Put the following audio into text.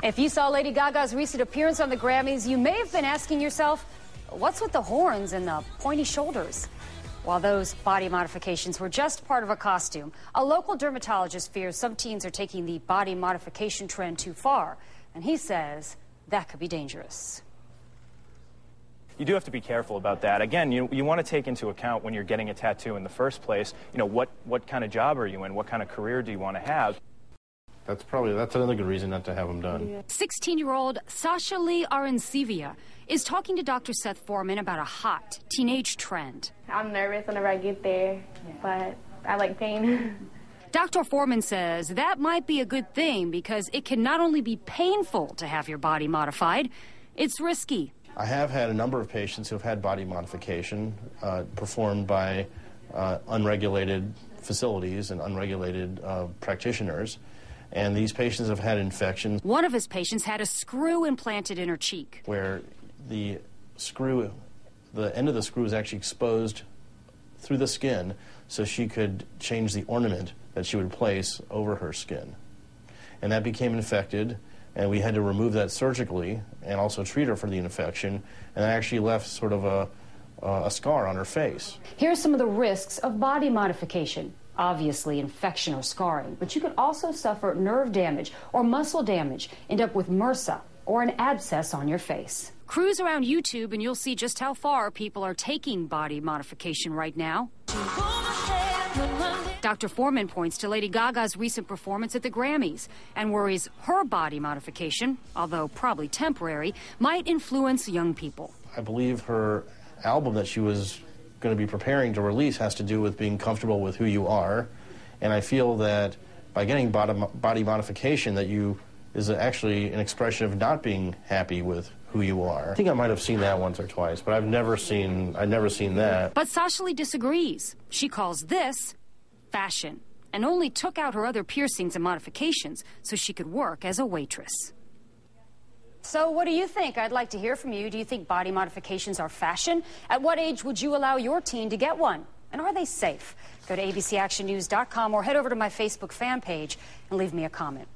If you saw Lady Gaga's recent appearance on the Grammys, you may have been asking yourself, what's with the horns and the pointy shoulders? While those body modifications were just part of a costume, a local dermatologist fears some teens are taking the body modification trend too far, and he says that could be dangerous. You do have to be careful about that. Again, you want to take into account when you're getting a tattoo in the first place, what kind of job are you in? What kind of career do you want to have? That's another good reason not to have them done. 16-year-old Sasha Lee Arancevia is talking to Dr. Seth Foreman about a hot teenage trend. I'm nervous whenever I get there, but I like pain. Dr. Foreman says that might be a good thing because it can not only be painful to have your body modified, it's risky. I have had a number of patients who have had body modification performed by unregulated facilities and unregulated practitioners. And these patients have had infections. One of his patients had a screw implanted in her cheek, where the end of the screw is actually exposed through the skin so she could change the ornament that she would place over her skin. And that became infected, and we had to remove that surgically and also treat her for the infection, and that actually left sort of a scar on her face. Here's some of the risks of body modification. Obviously, infection or scarring, but you could also suffer nerve damage or muscle damage, end up with MRSA or an abscess on your face. Cruise around YouTube and you'll see just how far people are taking body modification right now. Dr. Foreman points to Lady Gaga's recent performance at the Grammys and worries her body modification, although probably temporary, might influence young people. I believe her album that she was going to be preparing to release has to do with being comfortable with who you are, and I feel that by getting body modification is actually an expression of not being happy with who you are. I think I might have seen that once or twice, but I've never seen that. But Sasha Lee disagrees. She calls this fashion and only took out her other piercings and modifications so she could work as a waitress. So what do you think? I'd like to hear from you. Do you think body modifications are fashion? At what age would you allow your teen to get one? And are they safe? Go to abcactionnews.com or head over to my Facebook fan page and leave me a comment.